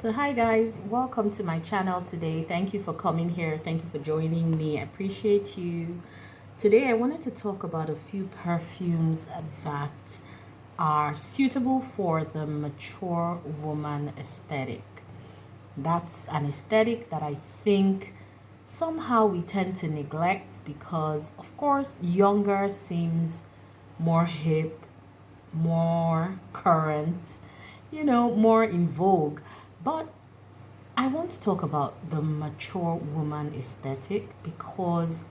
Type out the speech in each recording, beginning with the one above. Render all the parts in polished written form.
So hi guys, welcome to my channel today. Thank you for coming here. Thank you for joining me. I appreciate you. Today I wanted to talk about a few perfumes that are suitable for the mature woman aesthetic. That's an aesthetic that I think somehow we tend to neglect because of course younger seems more hip, more current, more in vogue. But I want to talk about the mature woman aesthetic because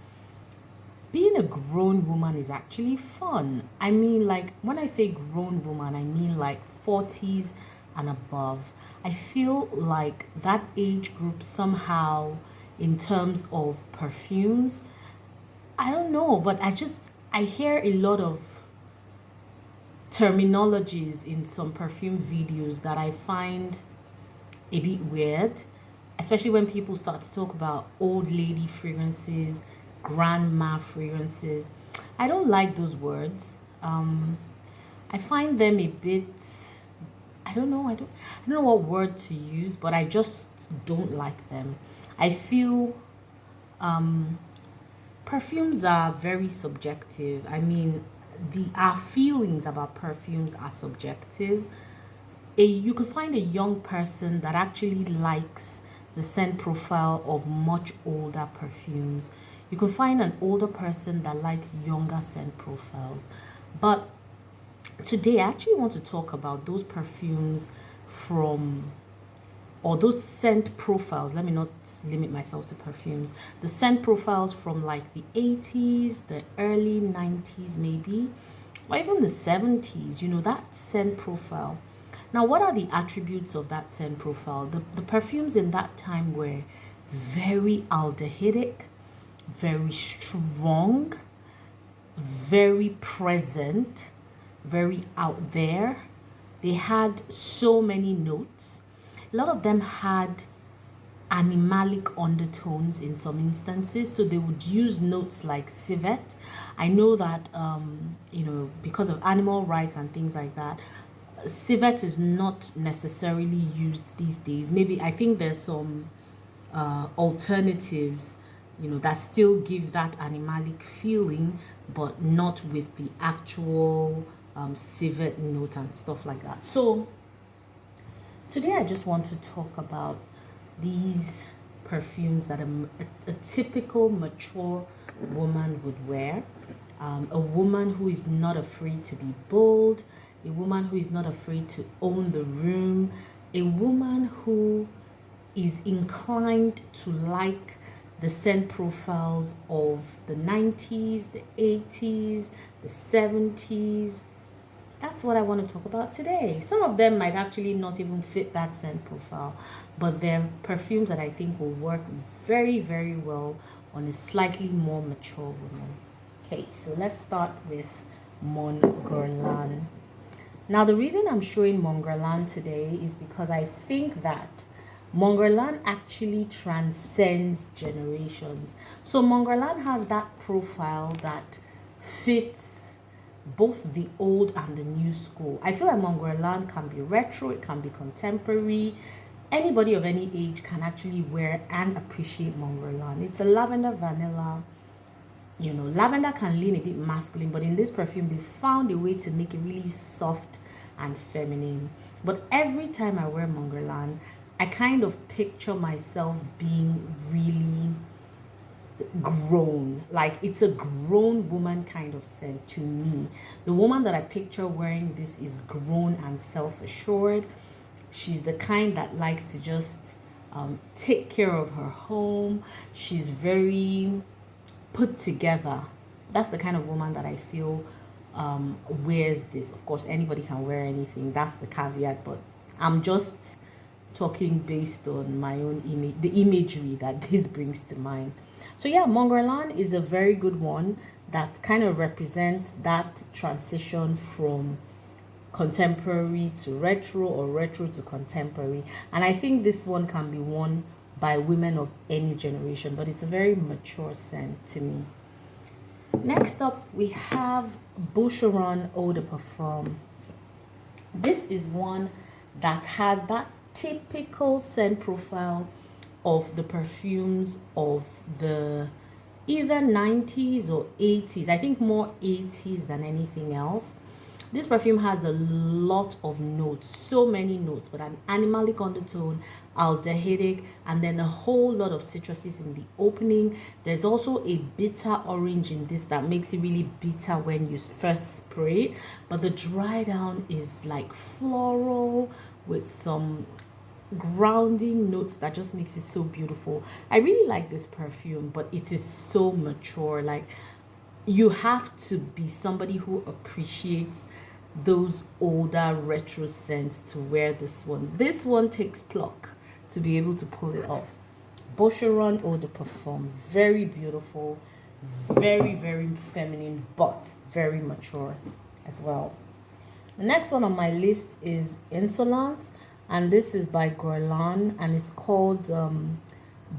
being a grown woman is actually fun. I mean, like, when I say grown woman, I mean like 40s and above. I feel like that age group somehow, in terms of perfumes, I don't know, but I hear a lot of terminologies in some perfume videos that I find a bit weird, especially when people start to talk about old lady fragrances, grandma fragrances. I don't like those words. I find them a bit. I don't know what word to use, but I just don't like them. I feel perfumes are very subjective. I mean, our feelings about perfumes are subjective. You could find a young person that actually likes the scent profile of much older perfumes. You could find an older person that likes younger scent profiles. But today I actually want to talk about those perfumes from or those scent profiles. Let me not limit myself to perfumes. The scent profiles from like the 80s, the early 90s maybe, or even the 70s, that scent profile. Now, what are the attributes of that scent profile? The perfumes in that time were very aldehydic, very strong, very present, very out there. They had so many notes. A lot of them had animalic undertones in some instances, so they would use notes like civet. I know that because of animal rights and things like that, civet is not necessarily used these days. Maybe I think there's some alternatives, that still give that animalic feeling, but not with the actual civet note and stuff like that. So today I just want to talk about these perfumes that a typical mature woman would wear. A woman who is not afraid to be bold, a woman who is not afraid to own the room, a woman who is inclined to like the scent profiles of the 90s, the 80s, the 70s. That's what I want to talk about today. Some of them might actually not even fit that scent profile, but they're perfumes that I think will work very, very well on a slightly more mature woman. Okay, so let's start with Mon Guerlain. Now, the reason I'm showing Mon Guerlain today is because I think that Mon Guerlain actually transcends generations. So Mon Guerlain has that profile that fits both the old and the new school. I feel like Mon Guerlain can be retro, it can be contemporary. Anybody of any age can actually wear and appreciate Mon Guerlain. It's a lavender vanilla. Lavender can lean a bit masculine, but in this perfume they found a way to make it really soft and feminine. But every time I wear Mon Guerlain, I kind of picture myself being really grown. Like, it's a grown woman kind of scent to me. The woman that I picture wearing this is grown and self-assured. She's the kind that likes to just take care of her home. She's very put together. That's the kind of woman that I feel wears this. Of course, anybody can wear anything. That's the caveat, but I'm just talking based on my own image, the imagery that this brings to mind. So yeah, Mon Guerlain is a very good one that kind of represents that transition from contemporary to retro or retro to contemporary. And I think this one can be worn by women of any generation, but it's a very mature scent to me. Next up, we have Boucheron Eau de Parfum. This is one that has that typical scent profile of the perfumes of the either 90s or 80s. I think more 80s than anything else. This perfume has a lot of notes, so many notes, but an animalic undertone, aldehydic, and then a whole lot of citruses in the opening. There's also a bitter orange in this that makes it really bitter when you first spray it, but the dry down is like floral with some grounding notes that just makes it so beautiful. I really like this perfume, but it is so mature. Like, you have to be somebody who appreciates those older retro scents to wear this one. This one takes pluck to be able to pull it off. Boucheron Edp, very beautiful, very, very feminine, but very mature as well. The next one on my list is Insolence, and this is by Guerlain, and it's called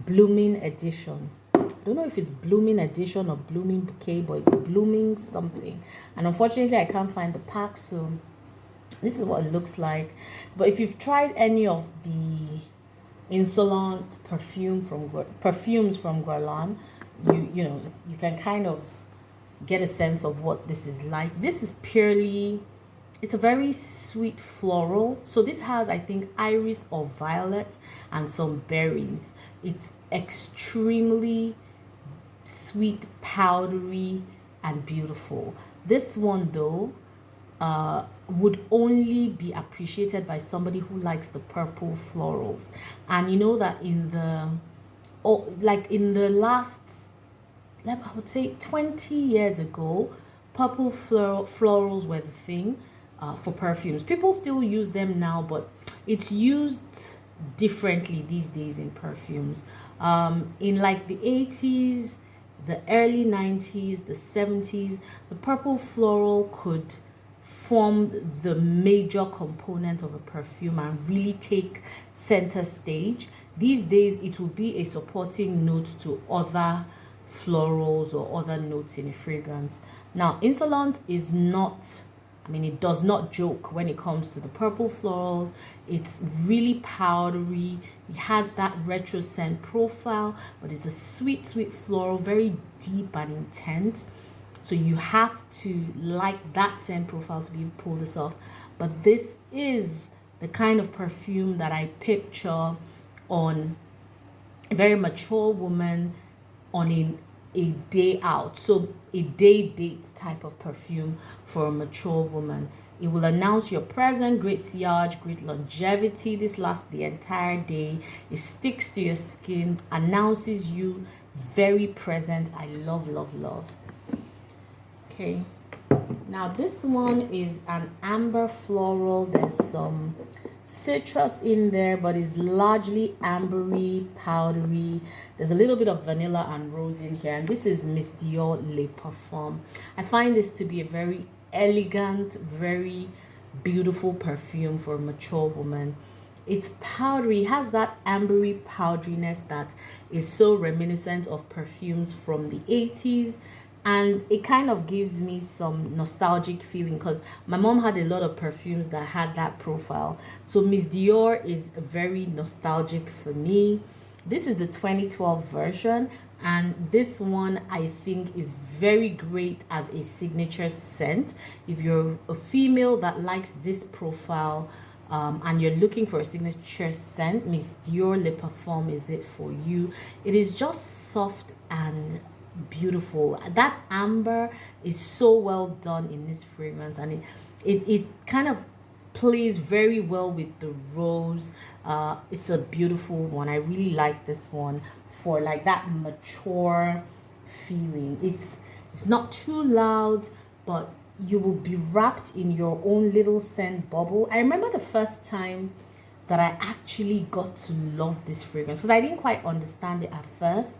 Blooming Edition. I don't know if it's Blooming Edition or Blooming Bouquet, but it's Blooming something. And unfortunately, I can't find the pack, so this is what it looks like. But if you've tried any of the Insolence perfumes from Guerlain, you know, you can kind of get a sense of what this is like. This is purely, it's a very sweet floral. So this has, I think, iris or violet and some berries. It's extremely sweet, powdery, and beautiful. This one, though, would only be appreciated by somebody who likes the purple florals. And you know that in the last, I would say 20 years ago, purple florals were the thing for perfumes. People still use them now, but it's used differently these days in perfumes. In like the 80s, the early 90s, the 70s, the purple floral could form the major component of a perfume and really take center stage. These days, it will be a supporting note to other florals or other notes in a fragrance. Now, Insolence is not, I mean, it does not joke when it comes to the purple florals. It's really powdery. It has that retro scent profile, but it's a sweet, sweet floral, very deep and intense. So you have to like that scent profile to be able to pull this off. But this is the kind of perfume that I picture on a very mature woman on a day out. So a day date type of perfume for a mature woman. It will announce your present, great sillage, great longevity. This lasts the entire day. It sticks to your skin, announces you very present. I love, love, love. Okay. Now this one is an amber floral. There's some citrus in there, but it's largely ambery, powdery. There's a little bit of vanilla and rose in here, and this is Miss Dior Le Parfum. I find this to be a very elegant, very beautiful perfume for a mature woman. It's powdery. It has that ambery powderiness that is so reminiscent of perfumes from the 80s. And it kind of gives me some nostalgic feeling because my mom had a lot of perfumes that had that profile. So Miss Dior is very nostalgic for me. This is the 2012 version. And this one, I think, is very great as a signature scent. If you're a female that likes this profile and you're looking for a signature scent, Miss Dior Le Parfum is it for you. It is just soft and beautiful. That amber is so well done in this fragrance, and it kind of plays very well with the rose. It's a beautiful one. I really like this one for like that mature feeling. It's not too loud, but you will be wrapped in your own little scent bubble. I remember the first time that I actually got to love this fragrance because I didn't quite understand it at first,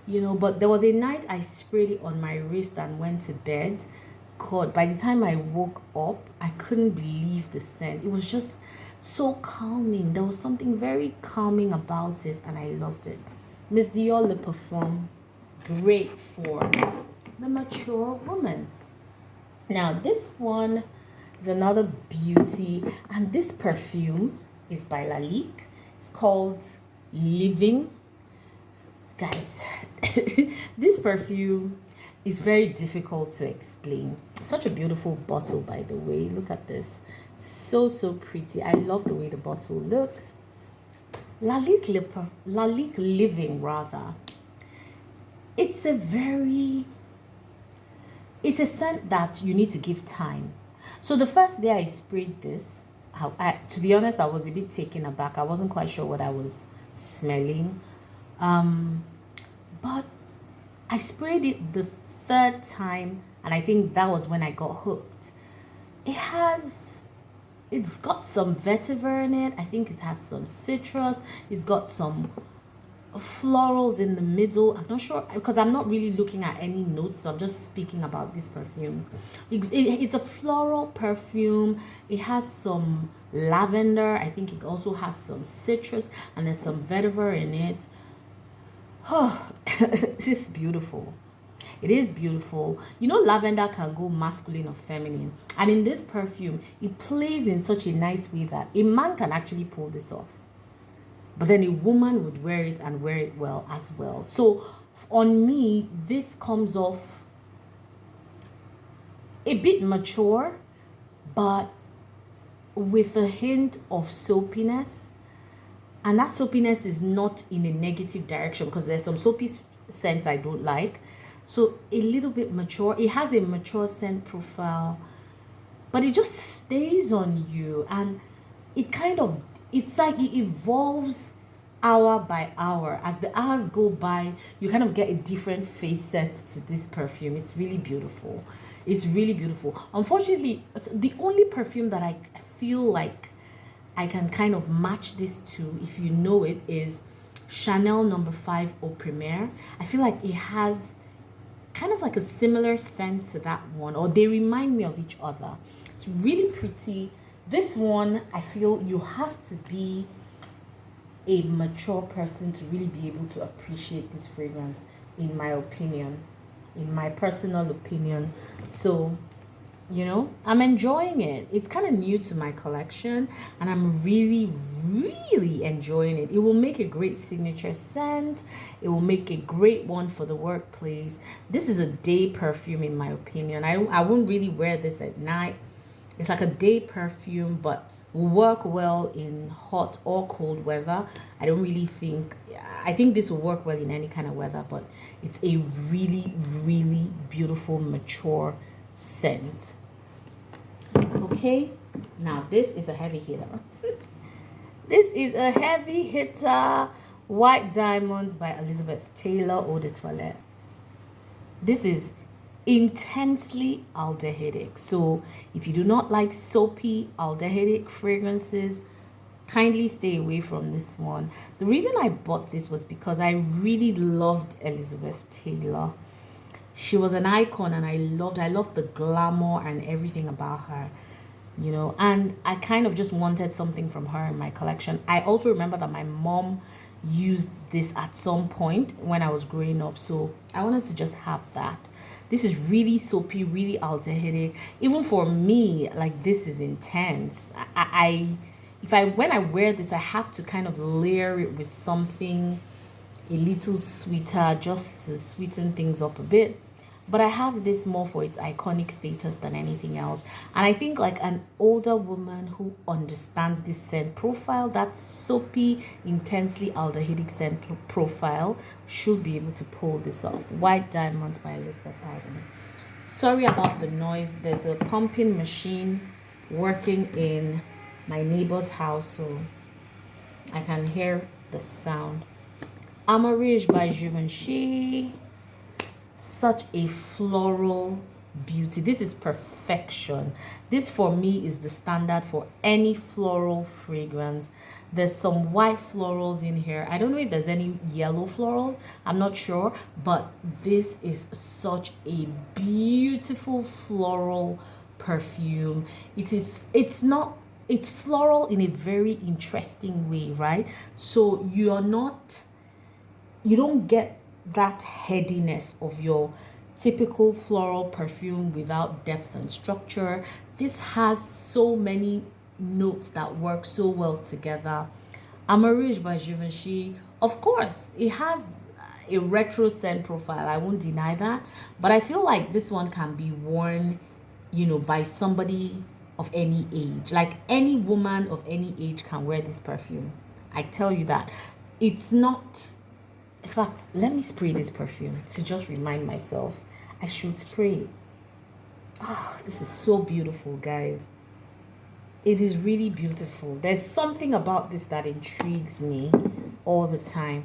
you know, but there was a night I sprayed it on my wrist and went to bed. God, by the time I woke up, I couldn't believe the scent. It was just so calming. There was something very calming about it, and I loved it. Miss Dior Le Parfum, great for the mature woman. Now, this one is another beauty, and this perfume, is by Lalique. It's called Living. Guys, this perfume is very difficult to explain. Such a beautiful bottle, by the way. Look at this. So pretty. I love the way the bottle looks. Lalique Living, rather. It's a scent that you need to give time. So the first day I sprayed this, to be honest, I was a bit taken aback. I wasn't quite sure what I was smelling. But I sprayed it the third time, and I think that was when I got hooked. It's got some vetiver in it. I think it has some citrus. It's got some florals in the middle. I'm not sure because I'm not really looking at any notes. So I'm just speaking about these perfumes. It's a floral perfume. It has some lavender. I think it also has some citrus, and there's some vetiver in it. Oh, it's beautiful. It is beautiful. You know, lavender can go masculine or feminine. And in this perfume, it plays in such a nice way that a man can actually pull this off. But then a woman would wear it and wear it well as well. So on me, this comes off a bit mature, but with a hint of soapiness. And that soapiness is not in a negative direction, because there's some soapy scents I don't like. So a little bit mature. It has a mature scent profile, but it just stays on you, and it's like it evolves hour by hour. As the hours go by, you kind of get a different face set to this perfume. It's really beautiful. It's really beautiful. Unfortunately, the only perfume that I feel like I can kind of match this to, if you know it, is Chanel No. 5 Eau Premiere. I feel like it has kind of like a similar scent to that one, or they remind me of each other. It's really pretty. This one, I feel you have to be a mature person to really be able to appreciate this fragrance, in my opinion, in my personal opinion. So, you know, I'm enjoying it. It's kind of new to my collection, and I'm really enjoying it. It will make a great signature scent. It will make a great one for the workplace. This is a day perfume, in my opinion. I wouldn't really wear this at night. It's like a day perfume, but will work well in hot or cold weather. I think this will work well in any kind of weather, but it's a really beautiful, mature scent. Okay, now this is a heavy hitter. This is a heavy hitter. White Diamonds by Elizabeth Taylor Eau de Toilette. This is intensely aldehydic. So if you do not like soapy aldehydic fragrances, kindly stay away from this one. The reason I bought this was because I really loved Elizabeth Taylor. She was an icon, and I loved the glamour and everything about her, you know, and I kind of just wanted something from her in my collection. I also remember that my mom used this at some point when I was growing up, so I wanted to just have that. This is really soapy, really aldehydic. Even for me, like, this is intense. When I wear this, I have to kind of layer it with something a little sweeter, just to sweeten things up a bit. But I have this more for its iconic status than anything else. And I think like an older woman who understands this scent profile, that soapy, intensely aldehydic scent profile, should be able to pull this off. White Diamonds by Elizabeth Taylor. Sorry about the noise. There's a pumping machine working in my neighbor's house, so I can hear the sound. Amarige by Givenchy. Such a floral beauty. This is perfection. This for me is the standard for any floral fragrance. There's some white florals in here. I don't know if there's any yellow florals. I'm not sure, but this is such a beautiful floral perfume. It's floral in a very interesting way, right? So you don't get that headiness of your typical floral perfume without depth and structure. This has so many notes that work so well together. Amarige by Givenchy, of course, it has a retro scent profile. I won't deny that, but I feel like this one can be worn, you know, by somebody of any age. Like any woman of any age can wear this perfume. I tell you that. It's not, in fact, let me spray this perfume to just remind myself I should spray it. Oh, this is so beautiful, guys. It is really beautiful. There's something about this that intrigues me all the time.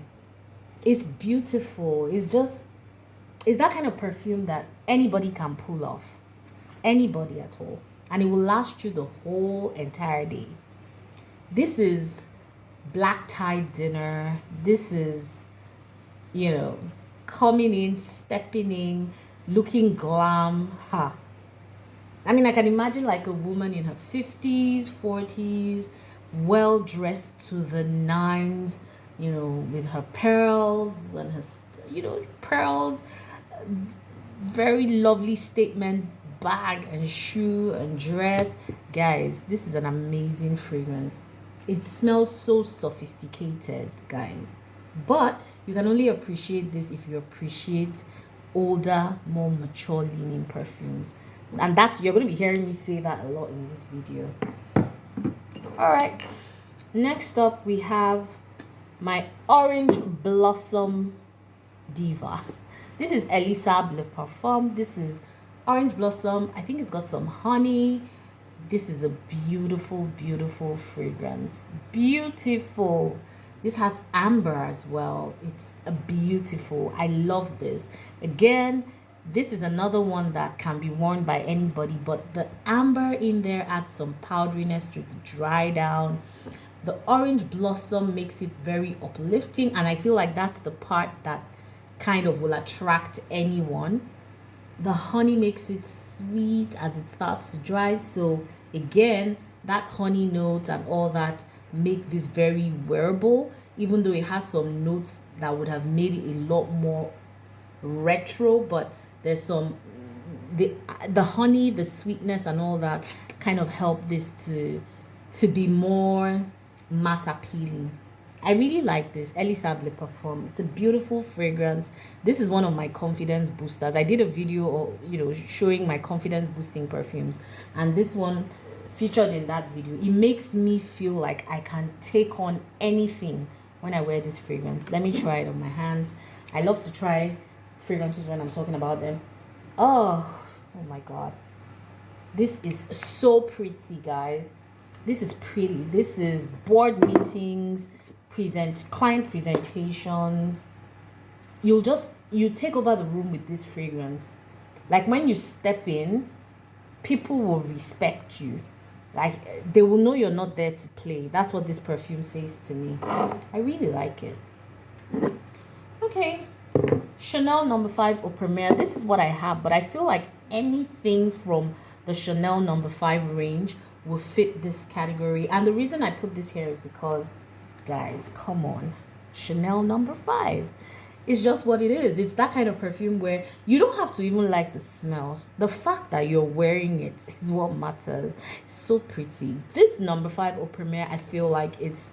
It's beautiful. It's that kind of perfume that anybody can pull off. Anybody at all. And it will last you the whole entire day. This is black tie dinner. This is, you know, coming in, stepping in, looking glam. Ha. I mean, I can imagine like a woman in her 50s, 40s, well dressed to the nines, you know, with her pearls and her, you know, pearls, very lovely statement bag and shoe and dress. Guys, this is an amazing fragrance. It smells so sophisticated, guys. But you can only appreciate this if you appreciate older, more mature leaning perfumes. And that's, you're going to be hearing me say that a lot in this video. All right. Next up, we have my Orange Blossom Diva. This is Elie Saab Le Parfum. This is Orange Blossom. I think it's got some honey. This is a beautiful, beautiful fragrance. Beautiful. This has amber as well. It's a beautiful. I love this. Again, this is another one that can be worn by anybody, but the amber in there adds some powderiness to the dry down. The orange blossom makes it very uplifting, and I feel like that's the part that kind of will attract anyone. The honey makes it sweet as it starts to dry, so again, that honey note and all that make this very wearable, even though it has some notes that would have made it a lot more retro, but there's some, the honey, the sweetness and all that kind of help this to be more mass appealing. I really like this Elie Saab Le Parfum. It's a beautiful fragrance. This is one of my confidence boosters. I did a video, you know, showing my confidence boosting perfumes, and this one featured in that video. It makes me feel like I can take on anything when I wear this fragrance. Let me try it on my hands. I love to try fragrances when I'm talking about them. Oh my god, this is so pretty, guys. This is pretty. This is board meetings, client presentations. You take over the room with this fragrance. Like when you step in, people will respect you. Like they will know you're not there to play. That's what this perfume says to me. I really like it. Okay, Chanel No. 5 Eau Premiere. This is what I have, but I feel like anything from the Chanel No. 5 range will fit this category. And the reason I put this here is because, guys, come on, Chanel No. 5. It's just what it is. It's that kind of perfume where you don't have to even like the smell. The fact that you're wearing it is what matters. It's so pretty. This No. 5 Eau Premiere, I feel like is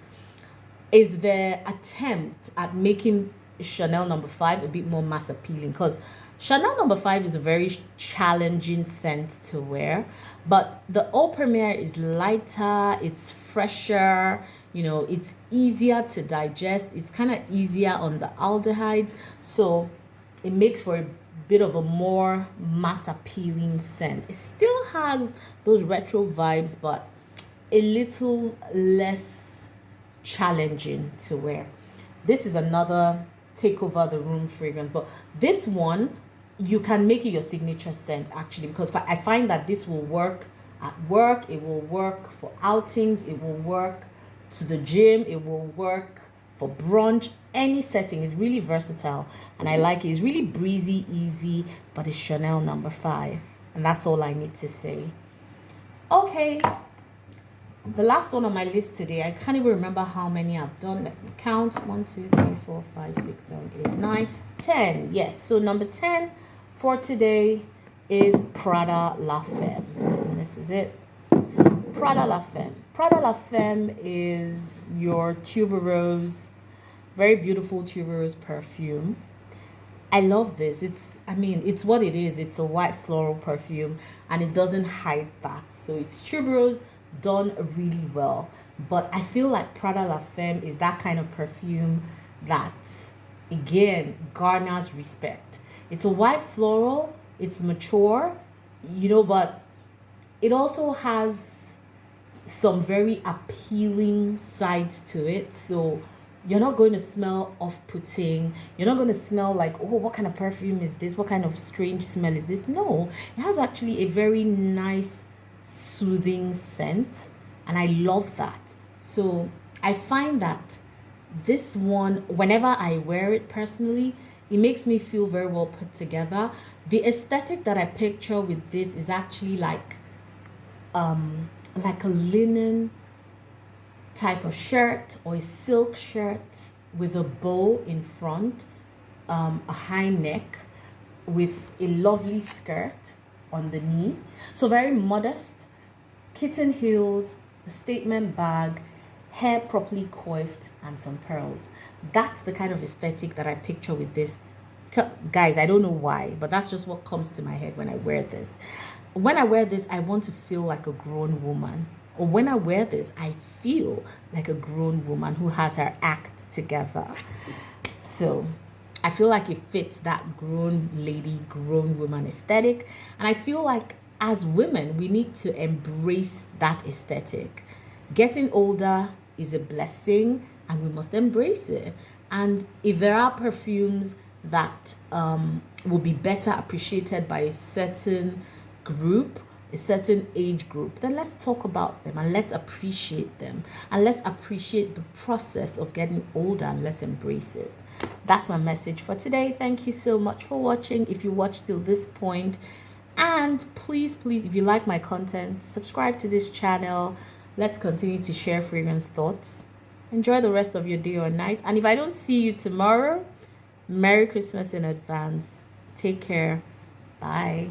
their attempt at making Chanel No. 5 a bit more mass appealing, because Chanel No. 5 is a very challenging scent to wear, but the Eau Premiere is lighter, it's fresher, you know, it's easier to digest, it's kind of easier on the aldehydes, so it makes for a bit of a more mass appealing scent. It still has those retro vibes, but a little less challenging to wear. This is another take over the room fragrance, but this one you can make it your signature scent actually, because I find that this will work at work, it will work for outings, it will work to the gym, it will work for brunch, any setting. Is really versatile and I like it. It's really breezy, easy, but it's Chanel No. 5, and that's all I need to say. Okay, the last one on my list today, I can't even remember how many I've done. Let me count. 1, 2, 3, 4, 5, 6, 7, 8, 9, 10. Yes, so number 10 for today is Prada La Femme. And this is it. Prada La Femme. Prada La Femme is your tuberose, very beautiful tuberose perfume. I love this. It's what it is. It's a white floral perfume and it doesn't hide that. So it's tuberose done really well. But I feel like Prada La Femme is that kind of perfume that, again, garners respect. It's a white floral, it's mature, but it also has some very appealing sides to it. So you're not going to smell off-putting. You're not going to smell like, oh, what kind of perfume is this? What kind of strange smell is this? No, it has actually a very nice, soothing scent. And I love that. So I find that this one, whenever I wear it personally, it makes me feel very well put together. The aesthetic that I picture with this is actually like a linen type of shirt or a silk shirt with a bow in front, a high neck with a lovely skirt on the knee. So very modest, kitten heels, a statement bag, hair properly coiffed, and some pearls. That's the kind of aesthetic that I picture with this. Guys, I don't know why, but that's just what comes to my head when I wear this. When I wear this, I want to feel like a grown woman. Or when I wear this, I feel like a grown woman who has her act together. So I feel like it fits that grown lady, grown woman aesthetic. And I feel like as women, we need to embrace that aesthetic. Getting older is a blessing and we must embrace it. And if there are perfumes that will be better appreciated by a certain group, a certain age group, then let's talk about them and let's appreciate them and let's appreciate the process of getting older and let's embrace it. That's my message for today. Thank you so much for watching. If you watched till this point, and please, if you like my content, subscribe to this channel. Let's continue to share fragrance thoughts. Enjoy the rest of your day or night. And if I don't see you tomorrow, Merry Christmas in advance. Take care. Bye.